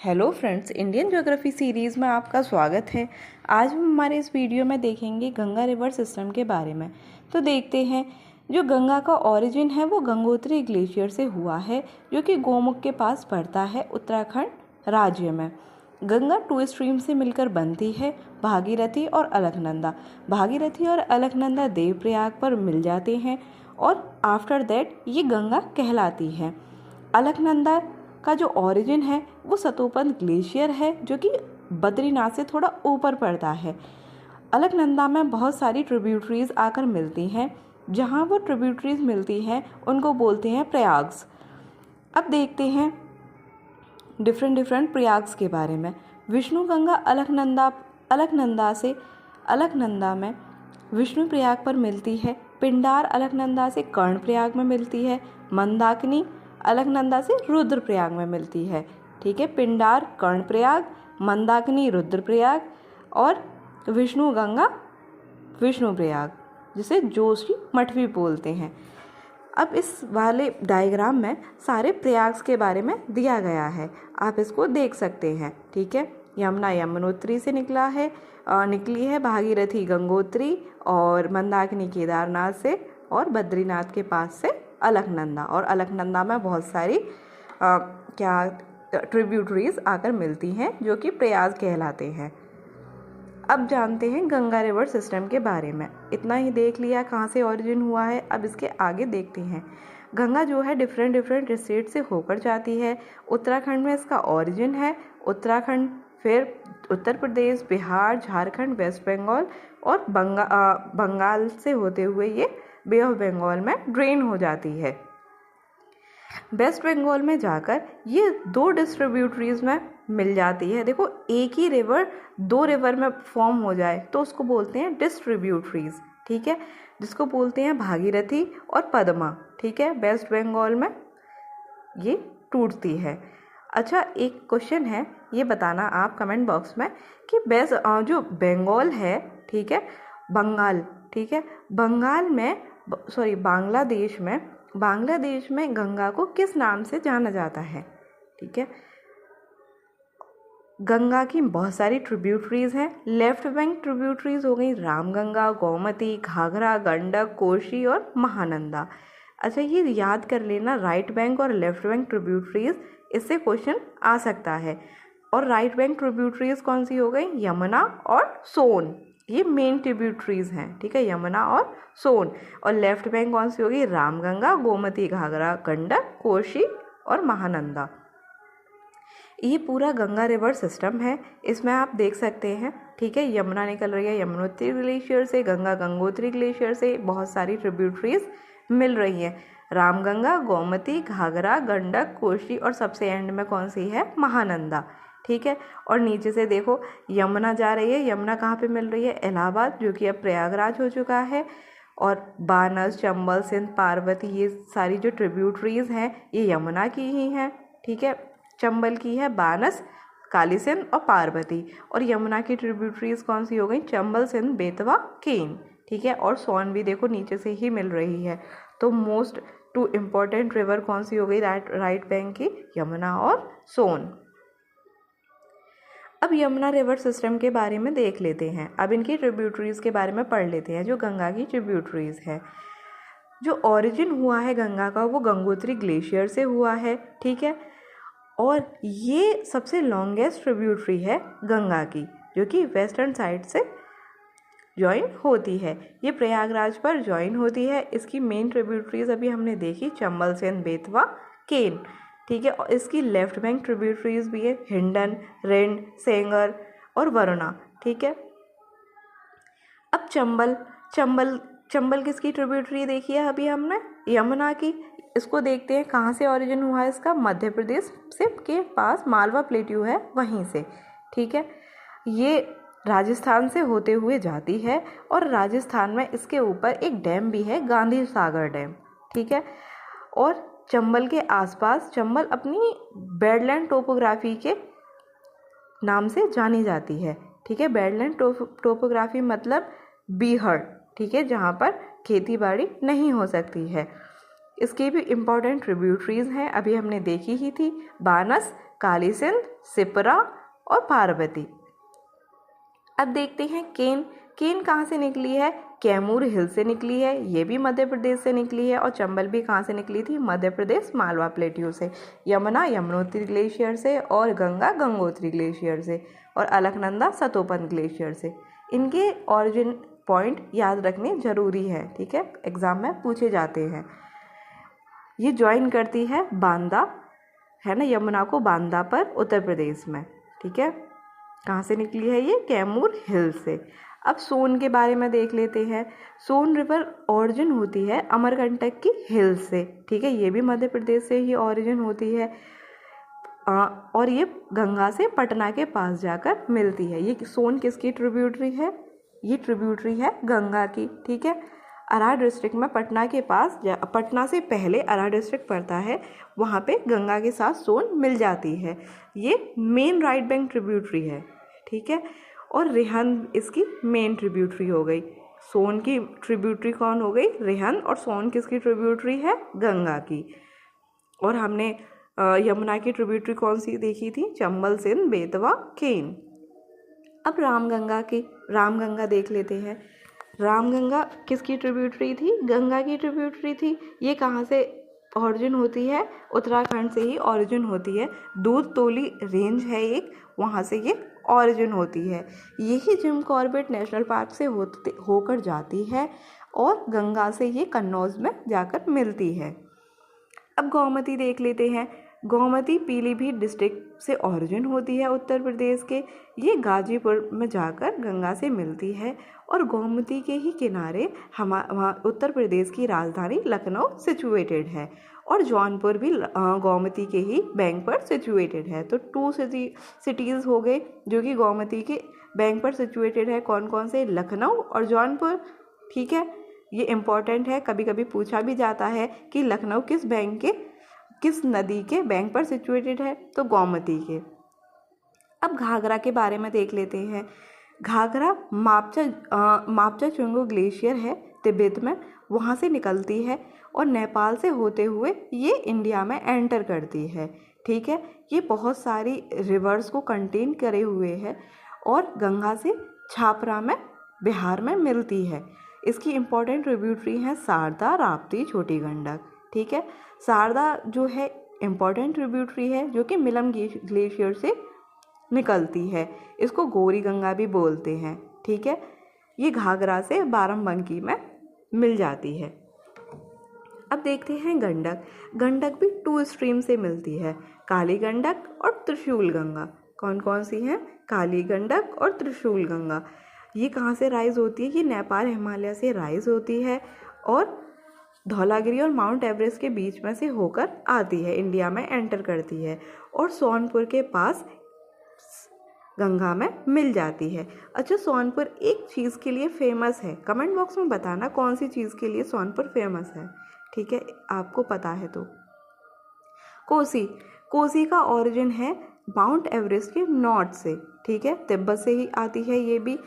Hello friends, Indian geography series में आपका स्वागत है। आज हम हमारे इस वीडियो में देखेंगे गंगा रिवर सिस्टम के बारे में। तो देखते हैं, जो गंगा का ओरिजिन है वो गंगोत्री ग्लेशियर से हुआ है, जो कि गोमुख के पास पड़ता है उत्तराखंड राज्य में। गंगा 2 स्ट्रीम से मिलकर बनती है, भागीरथी और अलकनंदा। भागीरथी और अलकनंदा देवप्रयाग पर मिल जाते हैं और आफ्टर दैट ये गंगा कहलाती है। अलकनंदा का जो ओरिजिन है वो सतोपन ग्लेशियर है, जो कि बद्रीनाथ से थोड़ा ऊपर पड़ता है। अलकनंदा में बहुत सारी ट्रिब्यूटरीज आकर मिलती हैं। जहाँ वो ट्रिब्यूटरीज मिलती हैं उनको बोलते हैं प्रयाग्स। अब देखते हैं डिफरेंट प्रयाग्स के बारे में। विष्णु गंगा अलकनंदा में विष्णु प्रयाग पर मिलती है। पिंडार अलकनंदा से कर्ण प्रयाग में मिलती है। मंदाकिनी अलकनंदा से रुद्रप्रयाग में मिलती है। ठीक है, पिंडार कर्ण प्रयाग, मंदाकिनी रुद्रप्रयाग और विष्णु गंगा विष्णु प्रयाग, जिसे जोशी मठवी बोलते हैं। अब इस वाले डायग्राम में सारे प्रयाग्स के बारे में दिया गया है, आप इसको देख सकते हैं। ठीक है, यमुना यमुनोत्री से निकली है, भागीरथी गंगोत्री और मंदाकिनी केदारनाथ से, और बद्रीनाथ के पास से अलकनंदा। और अलकनंदा में बहुत सारी ट्रिब्यूटरीज आकर मिलती हैं, जो कि प्रयाग कहलाते हैं। अब जानते हैं गंगा रिवर सिस्टम के बारे में। इतना ही देख लिया कहाँ से ओरिजिन हुआ है, अब इसके आगे देखते हैं। गंगा जो है डिफरेंट स्टेट से होकर जाती है। उत्तराखंड में इसका ओरिजिन है। उत्तराखंड, फिर उत्तर प्रदेश, बिहार, झारखंड, वेस्ट बंगाल और बंगाल से होते हुए ये बे ऑफ बंगाल में ड्रेन हो जाती है। वेस्ट बंगाल में जाकर ये 2 डिस्ट्रीब्यूटरीज में मिल जाती है। देखो, एक ही रिवर 2 रिवर में फॉर्म हो जाए तो उसको बोलते हैं डिस्ट्रीब्यूटरीज। ठीक है, जिसको बोलते हैं भागीरथी और पद्मा। ठीक है, वेस्ट बंगाल में ये टूटती है। अच्छा, एक क्वेश्चन है, ये बताना आप कमेंट बॉक्स में कि जो बंगाल है, ठीक है, बंगाल, ठीक है, बांग्लादेश में गंगा को किस नाम से जाना जाता है? ठीक है, गंगा की बहुत सारी ट्रिब्यूटरीज हैं। लेफ्ट बैंक ट्रिब्यूटरीज हो गई रामगंगा, गोमती, घाघरा, गंडक, कोशी और महानंदा। अच्छा, ये याद कर लेना, राइट बैंक और लेफ्ट बैंक ट्रिब्यूटरीज, इससे क्वेश्चन आ सकता है। और राइट बैंक ट्रिब्यूटरीज कौन सी हो गई? यमुना और सोन, ये मेन ट्रिब्यूटरीज हैं। ठीक है, यमुना और सोन। और लेफ्ट बैंक कौन सी होगी? रामगंगा, गोमती, घाघरा, गंडक, कोशी और महानंदा। ये पूरा गंगा रिवर सिस्टम है, इसमें आप देख सकते हैं। ठीक है, यमुना निकल रही है यमुनोत्री ग्लेशियर से, गंगा गंगोत्री ग्लेशियर से बहुत सारी ट्रिब्यूटरीज मिल रही हैं। रामगंगा, गोमती, घाघरा, गंडक, कोशी और सबसे एंड में कौन सी है? महानंदा। ठीक है, और नीचे से देखो यमुना जा रही है। यमुना कहाँ पे मिल रही है? इलाहाबाद, जो कि अब प्रयागराज हो चुका है। और बानस, चंबल, सिंध, पार्वती, ये सारी जो ट्रिब्यूटरीज हैं ये यमुना की ही हैं। ठीक है, चंबल की है बानस, काली सिंध और पार्वती। और यमुना की ट्रिब्यूटरीज कौन सी हो गई? चंबल, सिंध, बेतवा, केन। ठीक है, और सोन भी देखो नीचे से ही मिल रही है। तो मोस्ट 2 इम्पॉर्टेंट रिवर कौन सी हो गई राइट बैंक की? यमुना और सोन। अब यमुना रिवर सिस्टम के बारे में देख लेते हैं। अब इनकी ट्रिब्यूटरीज के बारे में पढ़ लेते हैं, जो गंगा की ट्रिब्यूटरीज है। जो ओरिजिन हुआ है गंगा का वो गंगोत्री ग्लेशियर से हुआ है। ठीक है, और ये सबसे लॉन्गेस्ट ट्रिब्यूटरी है गंगा की, जो कि वेस्टर्न साइड से ज्वाइन होती है। ये प्रयागराज पर ज्वाइन होती है। इसकी मेन ट्रिब्यूटरीज अभी हमने देखी, चंबल, सिंध, बेतवा, केन। ठीक है, और इसकी लेफ्ट बैंक ट्रिब्यूटरीज भी है, हिंडन, रिंड, सेंगर और वरुणा। ठीक है, अब चंबल किसकी ट्रिब्यूटरी देखी है अभी हमने? यमुना की। इसको देखते हैं कहाँ से ओरिजिन हुआ है इसका? मध्य प्रदेश से के पास मालवा प्लेट्यू है, वहीं से। ठीक है, ये राजस्थान से होते हुए जाती है और राजस्थान में इसके ऊपर एक डैम भी है, गांधी सागर डैम। ठीक है, और चंबल के आसपास, चंबल अपनी बेडलैंड टोपोग्राफी के नाम से जानी जाती है। ठीक है, बेडलैंड टोपोग्राफी मतलब बीहड़। ठीक है, जहाँ पर खेती बाड़ी नहीं हो सकती है। इसके भी इम्पॉर्टेंट ट्रिब्यूटरीज हैं, अभी हमने देखी ही थी, बानस, काली सिंध, सिपरा और पार्वती। अब देखते हैं केन। केन कहाँ से निकली है? कैमूर हिल से निकली है, ये भी मध्य प्रदेश से निकली है। और चंबल भी कहाँ से निकली थी? मध्य प्रदेश मालवा प्लेट्यू से। यमुना यमुनोत्री ग्लेशियर से, और गंगा गंगोत्री ग्लेशियर से, और अलकनंदा सतोपन ग्लेशियर से। इनके ऑरिजिन पॉइंट याद रखने जरूरी है, ठीक है, एग्जाम में पूछे जाते हैं। ये ज्वाइन करती है बांदा, है ना, यमुना को बांदा पर, उत्तर प्रदेश में, ठीक है। कहाँ से निकली है ये? कैमूर हिल से। अब सोन के बारे में देख लेते हैं। सोन रिवर ऑरिजिन होती है अमरकंटक की हिल से, ठीक है, ये भी मध्य प्रदेश से ही ऑरिजिन होती है। और ये गंगा से पटना के पास जाकर मिलती है। ये सोन किसकी ट्रिब्यूटरी है? ये ट्रिब्यूटरी है गंगा की, ठीक है। अरहा डिस्ट्रिक्ट में पटना के पास, पटना से पहले अरहा डिस्ट्रिक्ट पड़ता है, वहाँ पे गंगा के साथ सोन मिल जाती है। ये मेन राइट बैंक ट्रिब्यूटरी है, ठीक है। और रिहंद इसकी मेन ट्रिब्यूटरी हो गई। सोन की ट्रिब्यूटरी कौन हो गई? रिहंद। और सोन किसकी ट्रिब्यूटरी है? गंगा की। और हमने यमुना की ट्रिब्यूटरी कौन सी देखी थी? चंबल, सिंध, बेतवा, केन। अब रामगंगा देख लेते हैं। रामगंगा किसकी ट्रिब्यूटरी थी? गंगा की ट्रिब्यूटरी थी। ये कहाँ से ऑरिजिन होती है? उत्तराखंड से ही ऑरिजिन होती है। दूध तोली रेंज है एक, वहाँ से ये ऑरिजिन होती है। यही जिम कॉर्बेट नेशनल पार्क से होकर जाती है और गंगा से ये कन्नौज में जाकर मिलती है। अब गोमती देख लेते हैं। गोमती पीलीभीत डिस्ट्रिक्ट से ऑरिजिन होती है उत्तर प्रदेश के। ये गाजीपुर में जाकर गंगा से मिलती है और गोमती के ही किनारे वहाँ उत्तर प्रदेश की राजधानी लखनऊ सिचुएटेड है और जौनपुर भी गोमती के ही बैंक पर सिचुएटेड है। तो 2 सिटीज़ हो गए जो कि गोमती के बैंक पर सिचुएटेड है। कौन कौन से? लखनऊ और जौनपुर, ठीक है। ये इम्पॉर्टेंट है, कभी कभी पूछा भी जाता है कि लखनऊ किस नदी के बैंक पर सिचुएटेड है? तो गोमती के। अब घाघरा के बारे में देख लेते हैं। घाघरा मापचा चुंगो ग्लेशियर है तिब्बत में, वहाँ से निकलती है और नेपाल से होते हुए ये इंडिया में एंटर करती है, ठीक है। ये बहुत सारी रिवर्स को कंटेन करे हुए है और गंगा से छापरा में बिहार में मिलती है। इसकी इम्पोर्टेंट ट्रिब्यूटरी हैं शारदा, राप्ती, छोटी गंडक, ठीक है। शारदा जो है इम्पोर्टेंट ट्रिब्यूटरी है जो कि मिलम ग्लेशियर से निकलती है। इसको गौरी गंगा भी बोलते हैं, ठीक है। ये घाघरा से बाराबंकी में मिल जाती है। अब देखते हैं गंडक। गंडक भी 2 स्ट्रीम से मिलती है, काली गंडक और त्रिशूल गंगा। कौन कौन सी हैं? काली गंडक और त्रिशूल गंगा। ये कहाँ से राइज होती है? ये नेपाल हिमालय से राइज होती है और धौलागिरी और माउंट एवरेस्ट के बीच में से होकर आती है, इंडिया में एंटर करती है और सोनपुर के पास गंगा में मिल जाती है। अच्छा, सोनपुर एक चीज़ के लिए फेमस है, कमेंट बॉक्स में बताना कौन सी चीज़ के लिए सोनपुर फेमस है, ठीक है, आपको पता है तो। कोसी का ओरिजिन है माउंट एवरेस्ट के नॉर्थ से, ठीक है, तिब्बत से ही आती है ये भी।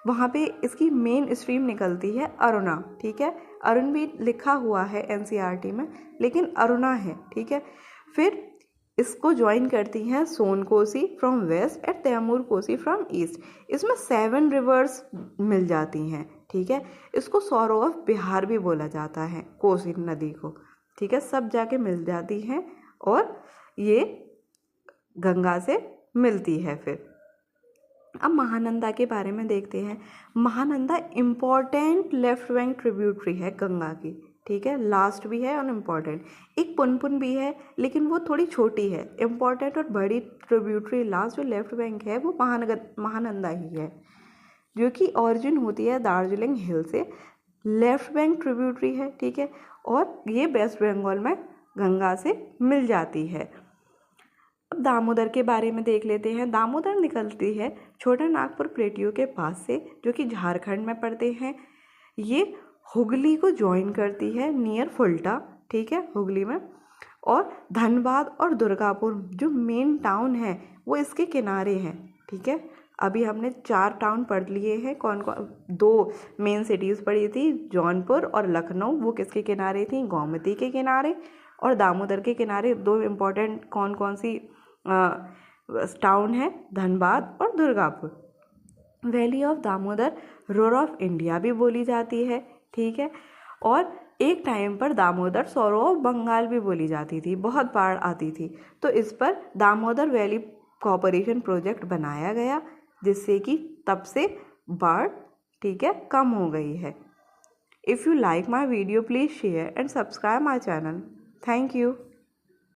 वहाँ पे इसकी मेन स्ट्रीम निकलती है अरुणा, ठीक है। अरुण भी लिखा हुआ है एनसीईआरटी में, लेकिन अरुणा है, ठीक है। फिर इसको ज्वाइन करती हैं Sun Koshi from west and Tamur Koshi from east. इसमें 7 रिवर्स मिल जाती हैं, ठीक है। इसको सौरो ऑफ बिहार भी बोला जाता है, कोसी नदी को, ठीक है। सब जाके मिल जाती हैं और ये गंगा से मिलती है। फिर अब महानंदा के बारे में देखते हैं। Mahananda important left bank tributary है गंगा की, ठीक है, लास्ट भी है और इम्पॉर्टेंट। एक पुनपुन भी है लेकिन वो थोड़ी छोटी है। इम्पॉर्टेंट और बड़ी ट्रिब्यूटरी लास्ट जो लेफ्ट बैंक है वो महानंदा ही है, जो कि ऑरिजिन होती है दार्जिलिंग हिल से। लेफ्ट बैंक ट्रिब्यूटरी है, ठीक है, और ये वेस्ट बंगाल में गंगा से मिल जाती है। अब दामोदर के बारे में देख लेते हैं। दामोदर निकलती है छोटा नागपुर प्लेटियो के पास से, जो कि झारखंड में पड़ते हैं। ये हुगली को ज्वाइन करती है नियर फुल्टा, ठीक है, हुगली में। और धनबाद और दुर्गापुर जो मेन टाउन है वो इसके किनारे हैं, ठीक है। अभी हमने 4 टाउन पढ़ लिए हैं। कौन कौन? 2 मेन सिटीज़ पढ़ी थी, जौनपुर और लखनऊ। वो किसके किनारे थी? गोमती के किनारे। और दामोदर के किनारे 2 इम्पोर्टेंट कौन कौन सी टाउन है धनबाद और Durgapur. Valley of Damodar roar of India भी बोली जाती है, ठीक है। और एक टाइम पर दामोदर सौरो ऑफ बंगाल भी बोली जाती थी, बहुत बाढ़ आती थी, तो इस पर दामोदर वैली कोऑपरेशन प्रोजेक्ट बनाया गया, जिससे कि तब से बाढ़, ठीक है, कम हो गई है। If you like my video please share and subscribe my channel. Thank you.